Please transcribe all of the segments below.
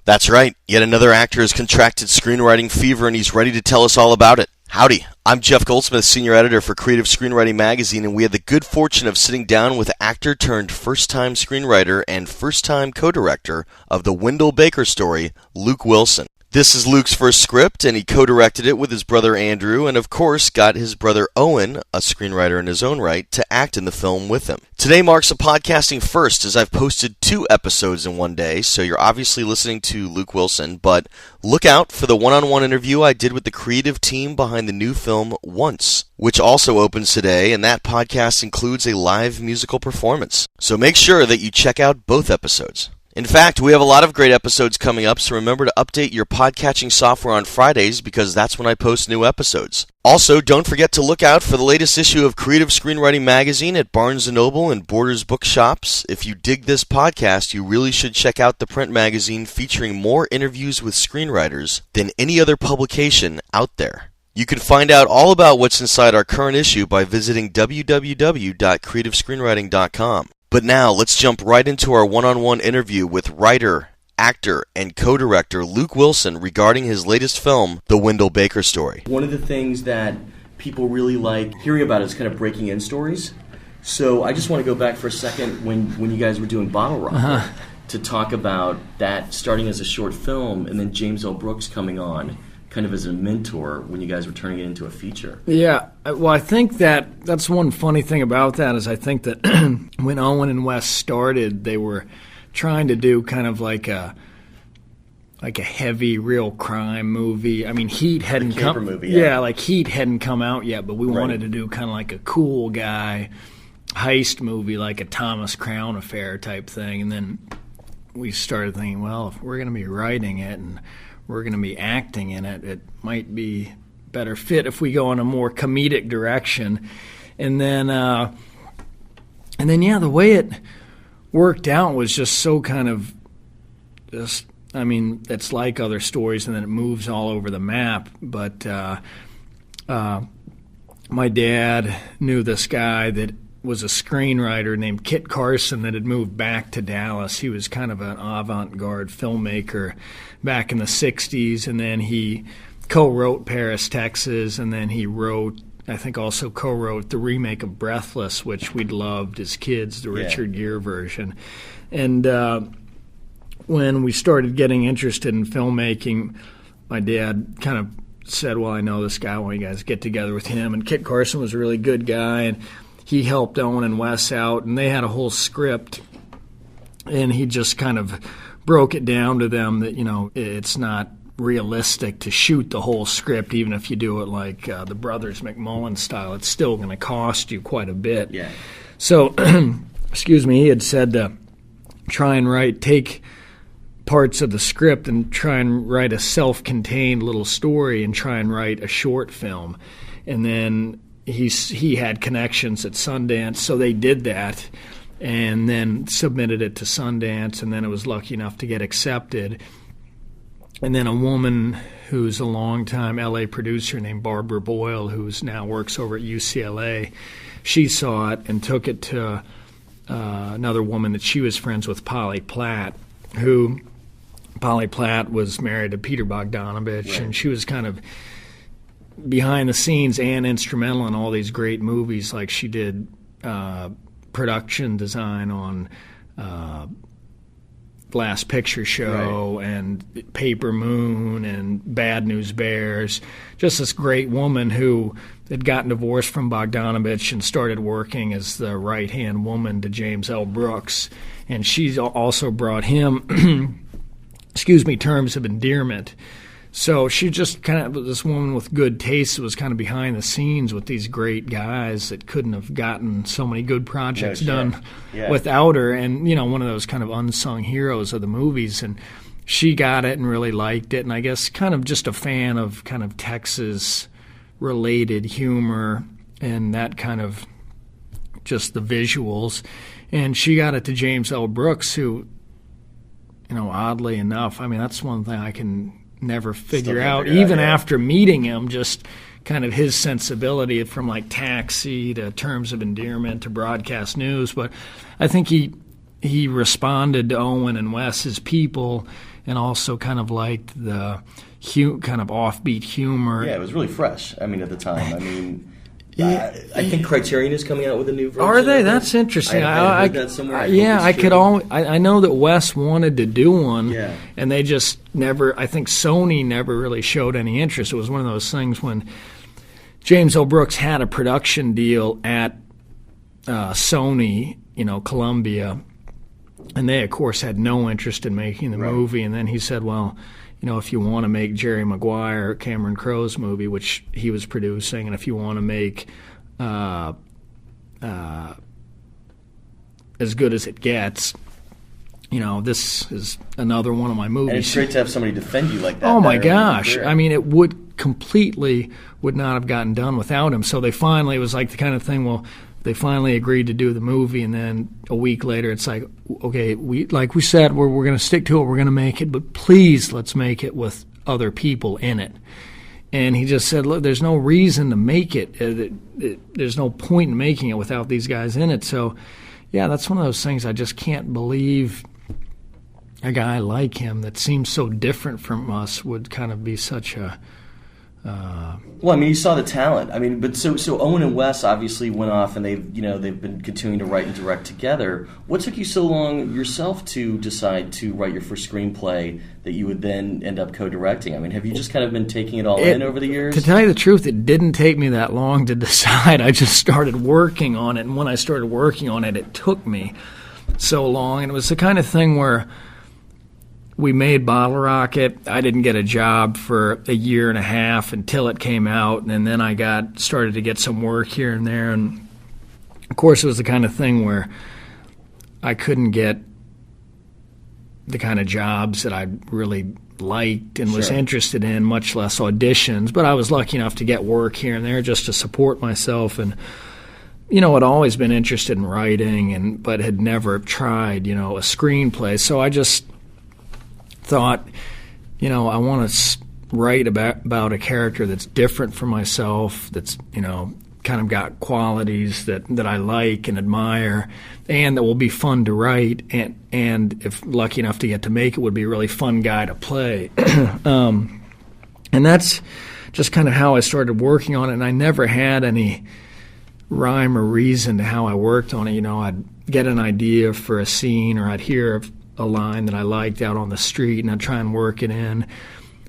That's right. Yet another actor has contracted screenwriting fever, and he's ready to tell us all about it. Howdy, I'm Jeff Goldsmith, Senior Editor for Creative Screenwriting Magazine, and we had the good fortune of sitting down with actor turned first-time screenwriter and first-time co-director of the Wendell Baker Story, Luke Wilson. This is Luke's first script, and he co-directed it with his brother Andrew, and of course got his brother Owen, a screenwriter in his own right, to act in the film with him. Today marks a podcasting first, as I've posted 2 episodes in one day, so you're obviously listening to Luke Wilson, but look out for the one-on-one interview I did with the creative team behind the new film Once, which also opens today, and that podcast includes a live musical performance. So make sure that you check out both episodes. In fact, we have a lot of great episodes coming up, so remember to update your podcatching software on Fridays because that's when I post new episodes. Also, don't forget to look out for the latest issue of Creative Screenwriting Magazine at Barnes & Noble and Borders Bookshops. If you dig this podcast, you really should check out the print magazine featuring more interviews with screenwriters than any other publication out there. You can find out all about what's inside our current issue by visiting www.creativescreenwriting.com. But now, let's jump right into our one-on-one interview with writer, actor, and co-director Luke Wilson regarding his latest film, The Wendell Baker Story. One of the things that people really like hearing about is kind of breaking in stories. So I just want to go back for a second when you guys were doing Bottle Rocket to talk about that starting as a short film and then James L. Brooks coming on kind of as a mentor when you guys were turning it into a feature. Yeah, well, I think that's one funny thing about that is I think that when Owen and Wes started, they were trying to do kind of like a heavy real crime movie. I mean, Heat hadn't come. Movie, yeah, like Heat hadn't come out yet, but we wanted to do kind of like a cool guy heist movie, like a Thomas Crown Affair type thing. And then we started thinking, well, if we're going to be writing it and we're going to be acting in it, it might be better fit if we go in a more comedic direction. And then the way it worked out was just so kind of I mean, it's like other stories and then it moves all over the map. But my dad knew this guy that was a screenwriter named Kit Carson that had moved back to Dallas. He was kind of an avant-garde filmmaker back in the 60s, and then he co-wrote Paris, Texas, and then he also co-wrote the remake of Breathless, which we'd loved as kids, the Richard Gere version. And when we started getting interested in filmmaking, my dad kind of said, well, I know this guy, why don't you guys get together with him? And Kit Carson was a really good guy, and he helped Owen and Wes out, and they had a whole script, and he just kind of broke it down to them that, you know, it's not realistic to shoot the whole script, even if you do it like the Brothers McMullen style. It's still going to cost you quite a bit. Yeah. So, he had said to try and take parts of the script and try and write a self-contained little story and try and write a short film. And then he had connections at Sundance, so they did that and then submitted it to Sundance, and then it was lucky enough to get accepted. And then a woman who's a longtime L.A. producer named Barbara Boyle, who's now works over at UCLA, she saw it and took it to another woman that she was friends with, Polly Platt, who Polly Platt was married to Peter Bogdanovich, and she was kind of behind the scenes and instrumental in all these great movies. Like she did production design on Last Picture Show and Paper Moon and Bad News Bears. Just this great woman who had gotten divorced from Bogdanovich and started working as the right-hand woman to James L. Brooks. And she's also brought him, terms of endearment. So she just kind of, this woman with good taste, was kind of behind the scenes with these great guys that couldn't have gotten so many good projects done without her. And, you know, one of those kind of unsung heroes of the movies. And she got it and really liked it. And I guess kind of just a fan of kind of Texas-related humor and that kind of just the visuals. And she got it to James L. Brooks, who, you know, oddly enough, I mean, that's one thing I can never figure out, even after meeting him, just kind of his sensibility from like Taxi to Terms of Endearment to Broadcast News. But I think he he responded to Owen and Wes's people, and also kind of liked the kind of offbeat humor. Yeah, it was really fresh. I mean, at the time. I mean, I think Criterion is coming out with a new version. Are they? That's interesting. I heard that somewhere. I know that Wes wanted to do one, yeah, and they just never. I think Sony never really showed any interest. It was one of those things when James L. Brooks had a production deal at Sony, Columbia. And they, of course, had no interest in making the movie. And then he said, well, if you want to make Jerry Maguire, Cameron Crowe's movie, which he was producing, and if you want to make As Good as It Gets, this is another one of my movies. And it's great to have somebody defend you like that. Oh, my gosh. I mean, it would not have gotten done without him. So it was like the kind of thing, well, they finally agreed to do the movie, and then a week later it's like, okay, like we said, we're going to stick to it, we're going to make it, but please let's make it with other people in it. And he just said, look, there's no reason to make it. There's no point in making it without these guys in it. So, yeah, that's one of those things I just can't believe a guy like him that seems so different from us would kind of be such a... Well, I mean, you saw the talent. I mean, but so Owen and Wes obviously went off, and they've been continuing to write and direct together. What took you so long yourself to decide to write your first screenplay that you would then end up co-directing? I mean, have you just kind of been taking it all in over the years? To tell you the truth, it didn't take me that long to decide. I just started working on it, and when I started working on it, it took me so long. And it was the kind of thing where we made Bottle Rocket. I didn't get a job for a year and a half until it came out, and then I started to get some work here and there. And of course, it was the kind of thing where I couldn't get the kind of jobs that I really liked and was interested in, much less auditions. But I was lucky enough to get work here and there just to support myself. And I'd always been interested in writing, but had never tried, a screenplay. So I just thought, I want to write about a character that's different from myself, that's, kind of got qualities that I like and admire, and that will be fun to write, and if lucky enough to get to make it, would be a really fun guy to play. And that's just kind of how I started working on it, and I never had any rhyme or reason to how I worked on it. I'd get an idea for a scene, or I'd hear a line that I liked out on the street, and I'd try and work it in.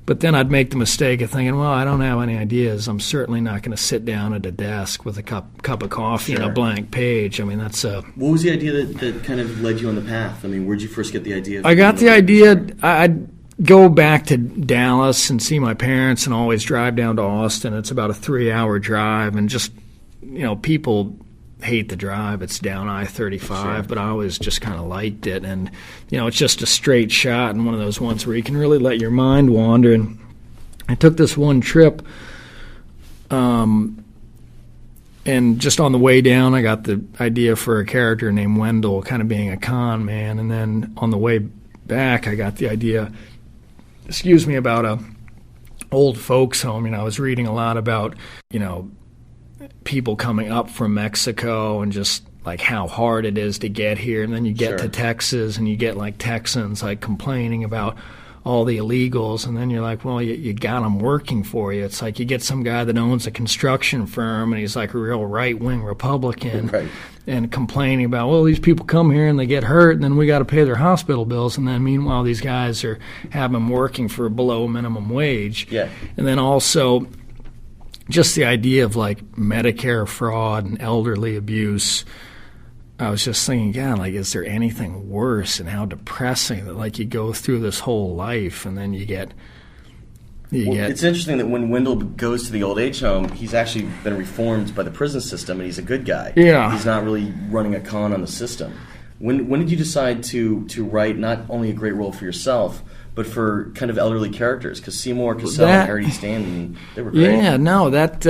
But then I'd make the mistake of thinking, well, I don't have any ideas. I'm certainly not going to sit down at a desk with a cup of coffee and a blank page. I mean, that's a... What was the idea that kind of led you on the path? I mean, where'd you first get the idea? I got the idea... I'd go back to Dallas and see my parents and always drive down to Austin. It's about a 3-hour drive, and just, people hate the drive. It's down I-35, but I always just kind of liked it. And, it's just a straight shot, and one of those ones where you can really let your mind wander. And I took this one trip, and just on the way down, I got the idea for a character named Wendell, kind of being a con man. And then on the way back, I got the idea, about a old folks home. I was reading a lot about, people coming up from Mexico and just like how hard it is to get here. And then you get to Texas, and you get like Texans like complaining about all the illegals, and then you're like, well, you got them working for you. It's like you get some guy that owns a construction firm, and he's like a real right-wing Republican, and complaining about, well, these people come here and they get hurt, and then we got to pay their hospital bills, and then meanwhile these guys have them working for below minimum wage. And then also just the idea of like Medicare fraud and elderly abuse. I was just thinking, God, like, is there anything worse, and how depressing that, like, you go through this whole life and then you get. It's interesting that when Wendell goes to the old age home, he's actually been reformed by the prison system, and he's a good guy. He's not really running a con on the system. When did you decide to write not only a great role for yourself, but for kind of elderly characters? Because Seymour Cassell and Harry Stanton, they were great. Yeah, no, that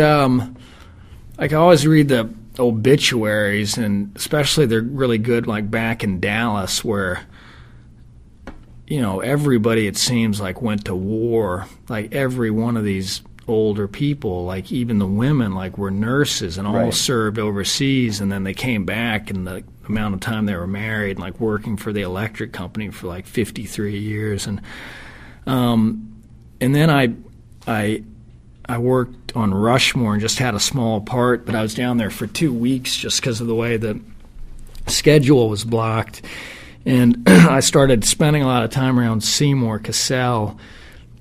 like I always read the obituaries, and especially they're really good like back in Dallas, where everybody, it seems like, went to war. Like every one of these older people, like even the women, like were nurses and all served overseas, and then they came back, and the amount of time they were married, and like working for the electric company for like 53 years, and then I worked on Rushmore and just had a small part, but I was down there for 2 weeks just because of the way the schedule was blocked, and I started spending a lot of time around Seymour Cassell.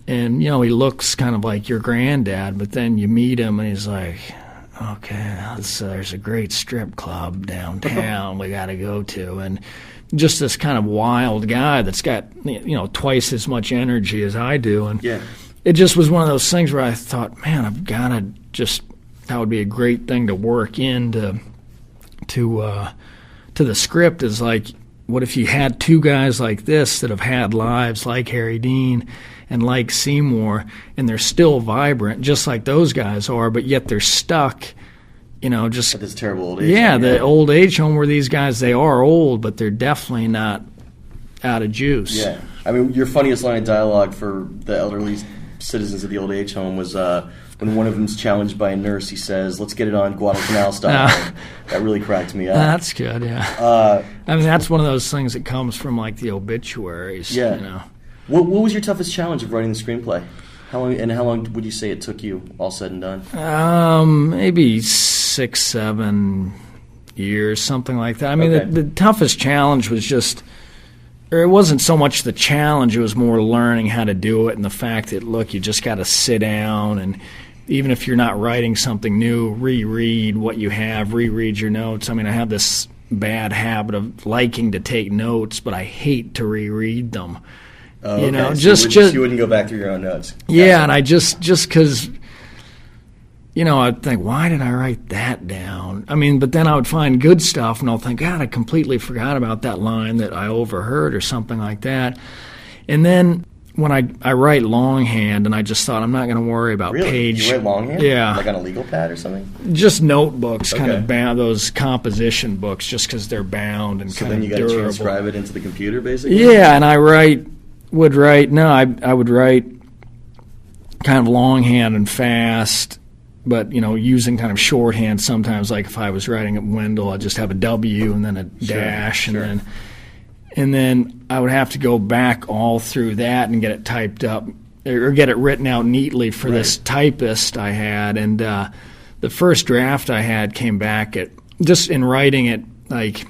And, he looks kind of like your granddad, but then you meet him and he's like, okay, there's a great strip club downtown we got to go to. And just this kind of wild guy that's got, twice as much energy as I do. And it just was one of those things where I thought, man, I've got to that would be a great thing to work into to the script, is like, what if you had two guys like this that have had lives like Harry Dean and like Seymour, and they're still vibrant, just like those guys are, but yet they're stuck, just at this terrible old age home. The old age home where these guys, they are old, but they're definitely not out of juice. Yeah. I mean, your funniest line of dialogue for the elderly citizens of the old age home was when one of them's challenged by a nurse. He says, "Let's get it on Guadalcanal style." That really cracked me up. That's good, yeah. I mean, that's one of those things that comes from like the obituaries. Yeah. What was your toughest challenge of writing the screenplay? How long would you say it took you, all said and done? Maybe 6-7 years, something like that. I mean, the toughest challenge was just, or it wasn't so much the challenge, it was more learning how to do it, and the fact that, look, you just got to sit down, and even if you're not writing something new, reread what you have, reread your notes. I mean, I have this bad habit of liking to take notes, but I hate to reread them. Oh, okay. You wouldn't go back through your own notes. Yeah, and I just because, I'd think, why did I write that down? I mean, but then I would find good stuff, and I'll think, God, I completely forgot about that line that I overheard or something like that. And then when I write longhand, and I just thought, I'm not going to worry about page. You write longhand? Yeah. Like on a legal pad or something? Just notebooks, kind of bound, those composition books, just because they're bound and kind of durable. So then you got to transcribe it into the computer, basically? Yeah, and I would write kind of longhand and fast, but using kind of shorthand sometimes. Like if I was writing at Wendell, I'd just have a W and then a dash, and then I would have to go back all through that and get it typed up or get it written out neatly for this typist I had. And the first draft I had came back at, just in writing it, like,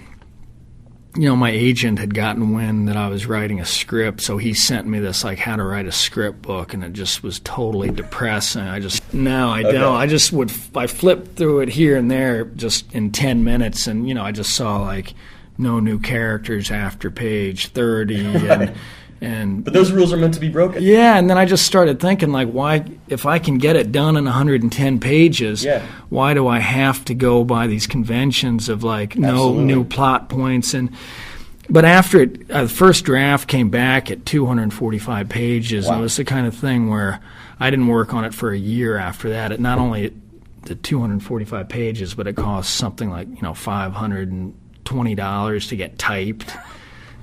my agent had gotten wind that I was writing a script, so he sent me this, like, how to write a script book, and it just was totally depressing. I flipped through it here and there just in 10 minutes, and, I just saw, like, no new characters after page 30, but those rules are meant to be broken. Yeah, and then I just started thinking, like, why, if I can get it done in 110 pages, why do I have to go by these conventions of, like, no new plot points? But after it, the first draft came back at 245 pages, and it was the kind of thing where I didn't work on it for a year after that. It not only the 245 pages, but it cost something like, $520 to get typed.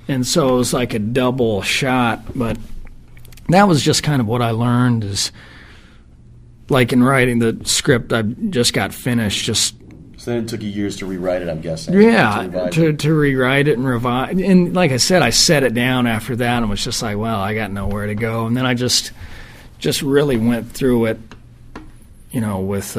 And so it was like a double shot, but that was just kind of what I learned, is like in writing the script I just got finished. So then it took you years to rewrite it, I'm guessing. Yeah, to rewrite it and revise. And like I said, I set it down after that and was just like, well, I got nowhere to go. And then I just really went through it, with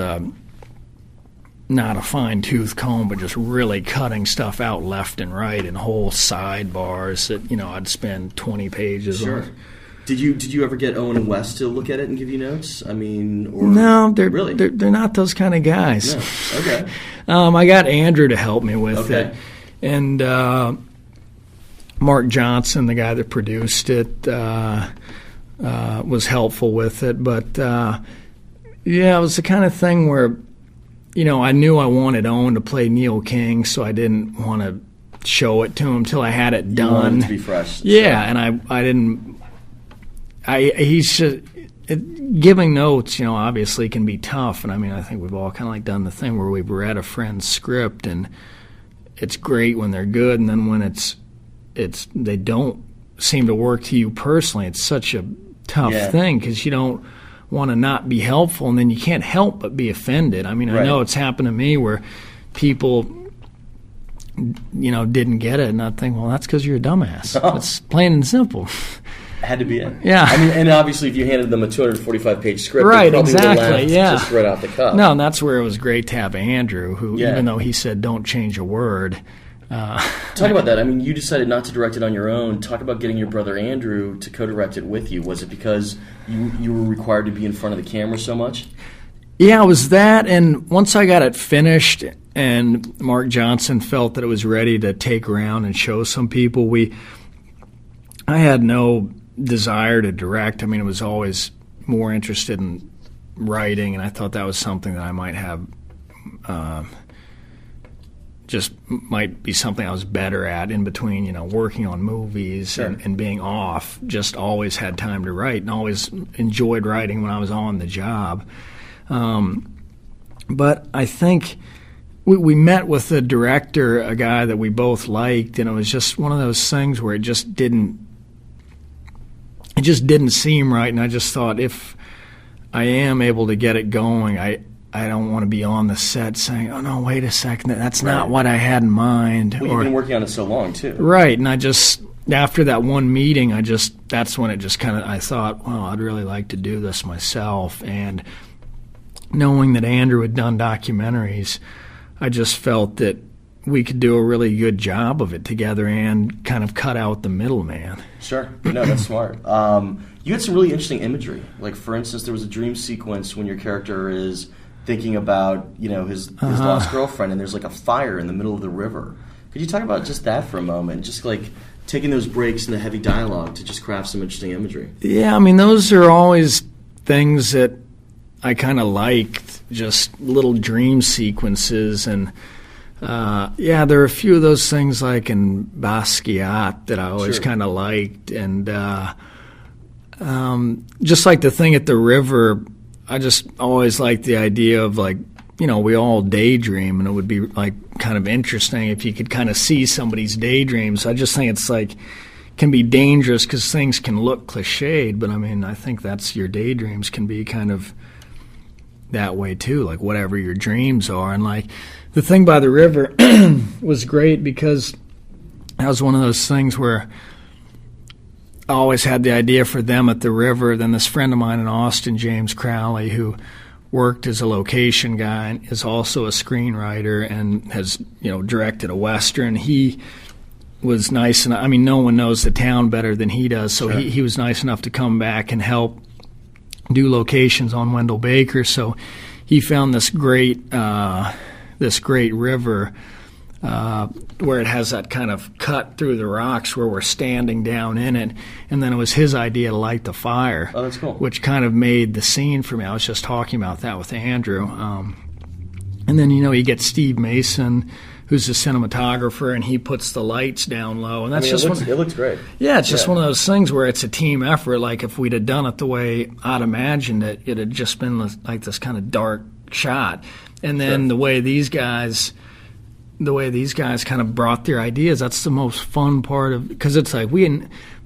not a fine-tooth comb, but just really cutting stuff out left and right and whole sidebars that, I'd spend 20 pages on. Did you ever get Owen West to look at it and give you notes? I mean, no, they're not those kind of guys. No. Okay. I got Andrew to help me with it, and Mark Johnson, the guy that produced it, was helpful with it. But it was the kind of thing where, I knew I wanted Owen to play Neil King, so I didn't want to show it to him till I had it done. You wanted it to be fresh. Yeah, and I didn't. He's just, giving notes, obviously can be tough, and I think we've all kind of like done the thing where we've read a friend's script, and it's great when they're good, and then when it's they don't seem to work to you personally, it's such a tough thing, because you don't want to not be helpful, and then you can't help but be offended. I mean, I know it's happened to me where people, didn't get it, and I think, well, that's because you're a dumbass. It's plain and simple. Had to be it. Yeah. I mean, and obviously, if you handed them a 245-page script, right, they probably exactly, would have laughed just right off the cuff. No, and that's where it was great to have Andrew, who, even though he said don't change a word. Talk about that. I mean, you decided not to direct it on your own. Talk about getting your brother Andrew to co-direct it with you. Was it because you were required to be in front of the camera so much? Yeah, it was that, and once I got it finished and Mark Johnson felt that it was ready to take around and show some people, I had no desire to direct. I mean, I was always more interested in writing, and I thought that was something that I might have, just might be something I was better at in between, working on movies and being off. Just always had time to write and always enjoyed writing when I was on the job. But I think we met with the director, a guy that we both liked, and it was just one of those things where it just didn't seem right, and I just thought, if I am able to get it going, I don't want to be on the set saying, oh, no, wait a second, that's not what I had in mind. Well, you've been working on it so long, too. Right, and I just, after that one meeting, that's when it just kind of, I thought, well, I'd really like to do this myself, and knowing that Andrew had done documentaries, I just felt that we could do a really good job of it together and kind of cut out the middleman. Sure. No, that's smart. You had some really interesting imagery. Like, for instance, there was a dream sequence when your character is thinking about, his lost girlfriend, and there's like a fire in the middle of the river. Could you talk about just that for a moment? Just like taking those breaks in the heavy dialogue to just craft some interesting imagery. Yeah, I mean, those are always things that I kind of liked, just little dream sequences. And there are a few of those things like in Basquiat that I always kind of liked. And just like the thing at the river, I just always liked the idea of, like, we all daydream, and it would be like kind of interesting if you could kind of see somebody's daydreams. I just think it's like can be dangerous because things can look cliched, but I mean, I think that's your daydreams can be kind of that way too, like whatever your dreams are. And like the thing by the river was great because that was one of those things where I always had the idea for them at the river. Then this friend of mine in Austin, James Crowley, who worked as a location guy and is also a screenwriter and has, directed a Western. He was nice enough. I mean, no one knows the town better than he does, so he was nice enough to come back and help do locations on Wendell Baker. So he found this great river where it has that kind of cut through the rocks where we're standing down in it, and then it was his idea to light the fire. Oh, that's cool. Which kind of made the scene for me. I was just talking about that with Andrew. And then, you get Steve Mason, who's a cinematographer, and he puts the lights down low. And that's it looks great. Yeah, it's just one of those things where it's a team effort. Like if we'd have done it the way I'd imagined it, it had just been like this kind of dark shot. And then the way these guys kind of brought their ideas, that's the most fun part of, because it's like we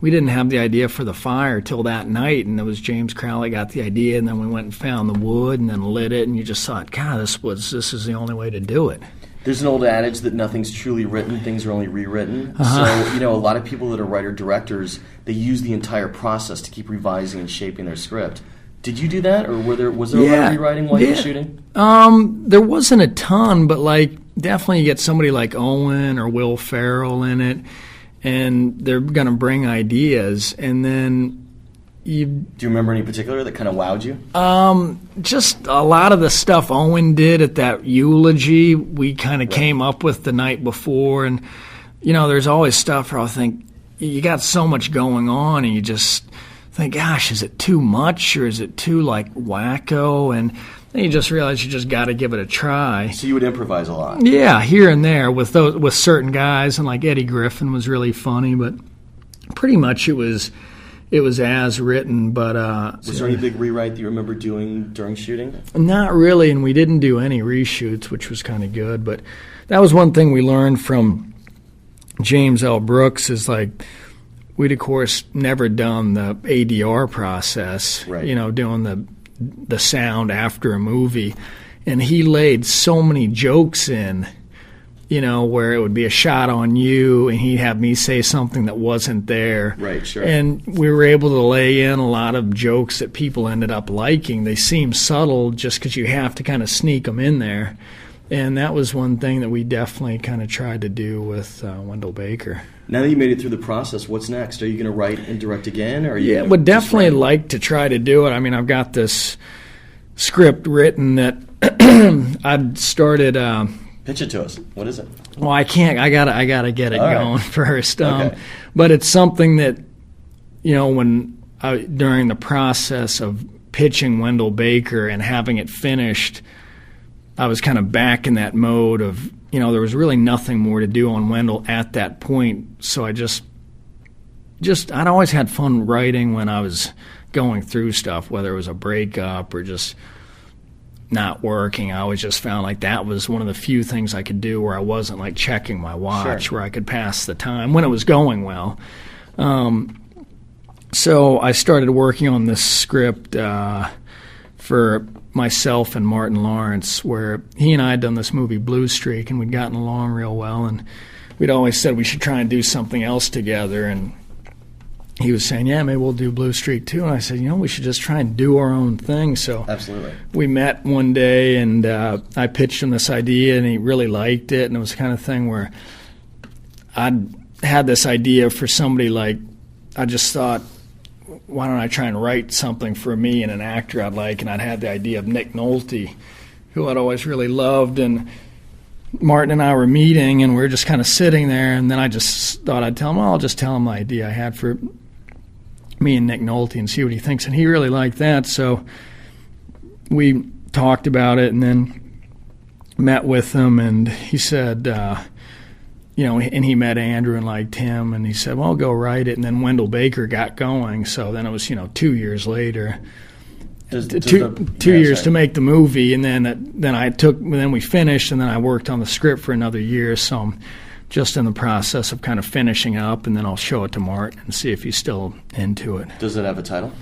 didn't have the idea for the fire till that night, and it was James Crowley got the idea, and then we went and found the wood and then lit it, and you just thought, God, this is the only way to do it. There's an old adage that nothing's truly written, things are only rewritten. So, a lot of people that are writer-directors, they use the entire process to keep revising and shaping their script. Did you do that, or was there a lot of rewriting while you were shooting? There wasn't a ton, but like definitely you get somebody like Owen or Will Ferrell in it, and they're going to bring ideas, and then Do you remember any particular that kind of wowed you? Just a lot of the stuff Owen did at that eulogy, we kind of came up with the night before, and there's always stuff where I think you got so much going on, and you just think, gosh, is it too much or is it too like wacko? And then you just realize you just got to give it a try. So you would improvise a lot. Yeah, here and there with certain guys, and like Eddie Griffin was really funny, but pretty much it was as written. But was there any big rewrite that you remember doing during shooting? Not really, and we didn't do any reshoots, which was kind of good. But that was one thing we learned from James L. Brooks is like, we'd of course never done the ADR process, right. Doing the the sound after a movie. And he laid so many jokes in, where it would be a shot on you and he'd have me say something that wasn't there. Right, sure. And we were able to lay in a lot of jokes that people ended up liking. They seem subtle just because you have to kind of sneak them in there. And that was one thing that we definitely kind of tried to do with Wendell Baker. Now that you made it through the process, what's next? Are you going to write and direct again? Or are you would definitely like to try to do it. I mean, I've got this script written that I'd started. Pitch it to us. What is it? Well, I can't. I gotta get it going first. Okay. But it's something that, when during the process of pitching Wendell Baker and having it finished, I was kind of back in that mode of, there was really nothing more to do on Wendell at that point. So I I'd always had fun writing when I was going through stuff, whether it was a breakup or just not working. I always just found like that was one of the few things I could do where I wasn't like checking my watch, Sure. where I could pass the time when it was going well. So I started working on this script for myself and Martin Lawrence, where he and I had done this movie Blue Streak, and we'd gotten along real well, and we'd always said we should try and do something else together. And he was saying, yeah, maybe we'll do Blue Streak too. And I said, we should just try and do our own thing. So Absolutely. we met one day, and I pitched him this idea, and he really liked it. And it was the kind of thing where I'd had this idea for somebody, like, I just thought, why don't I try and write something for me and an actor I'd like? And I'd had the idea of Nick Nolte, who I'd always really loved. And Martin and I were meeting, and we were just kind of sitting there. And then I just thought I'd tell him, I'll just tell him the idea I had for me and Nick Nolte and see what he thinks. And he really liked that. So we talked about it and then met with him. And he said, and he met Andrew and liked him, and he said, well, I'll go write it. And then Wendell Baker got going, so then it was, 2 years later. Two years to make the movie, and then we finished, and then I worked on the script for another year, so I'm just in the process of kind of finishing up, and then I'll show it to Martin and see if he's still into it. Does it have a title?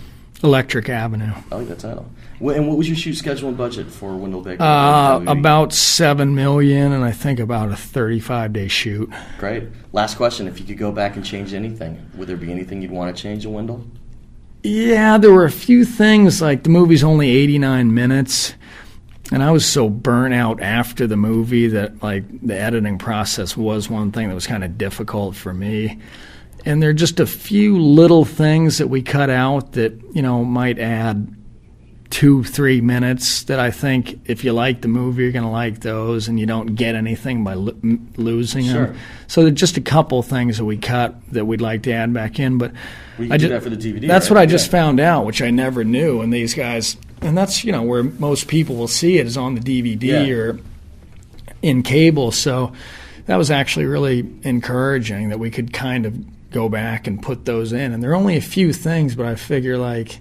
Electric Avenue. I like that title. And what was your shoot schedule and budget for Wendell Baker? About $7 million, and I think about a 35-day shoot. Great. Last question: if you could go back and change anything, would there be anything you'd want to change in Wendell? Yeah, there were a few things. Like, the movie's only 89 minutes, and I was so burnt out after the movie that, like, the editing process was one thing that was kind of difficult for me. And there are just a few little things that we cut out that, might add 2-3 minutes that I think if you like the movie, you're going to like those, and you don't get anything by losing them. So there's just a couple things that we cut that we'd like to add back in. But we can do that for the DVD. That's right? What I just found out, which I never knew. And these guys, and that's, where most people will see it is on the DVD or in cable. So that was actually really encouraging that we could kind of go back and put those in. And there are only a few things, but I feel like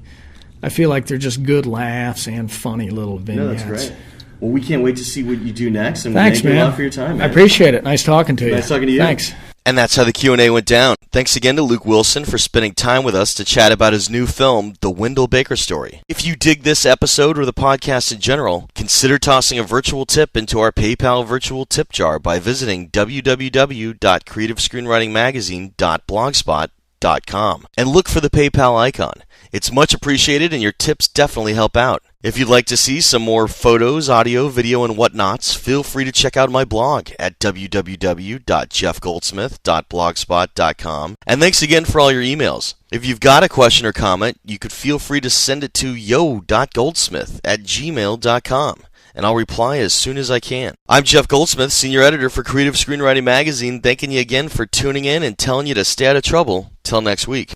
they're just good laughs and funny little vignettes. No, that's great. Well, we can't wait to see what you do next. And thanks, thank you man. a lot for your time, man. I appreciate it. Nice talking to you. Nice talking to you. Thanks. And that's how the Q&A went down. Thanks again to Luke Wilson for spending time with us to chat about his new film, The Wendell Baker Story. If you dig this episode or the podcast in general, consider tossing a virtual tip into our PayPal virtual tip jar by visiting www.creativescreenwritingmagazine.blogspot.com and look for the PayPal icon. It's much appreciated, and your tips definitely help out. If you'd like to see some more photos, audio, video, and whatnots, feel free to check out my blog at www.jeffgoldsmith.blogspot.com. And thanks again for all your emails. If you've got a question or comment, you could feel free to send it to yo.goldsmith@gmail.com. And I'll reply as soon as I can. I'm Jeff Goldsmith, Senior Editor for Creative Screenwriting Magazine, thanking you again for tuning in and telling you to stay out of trouble. Till next week.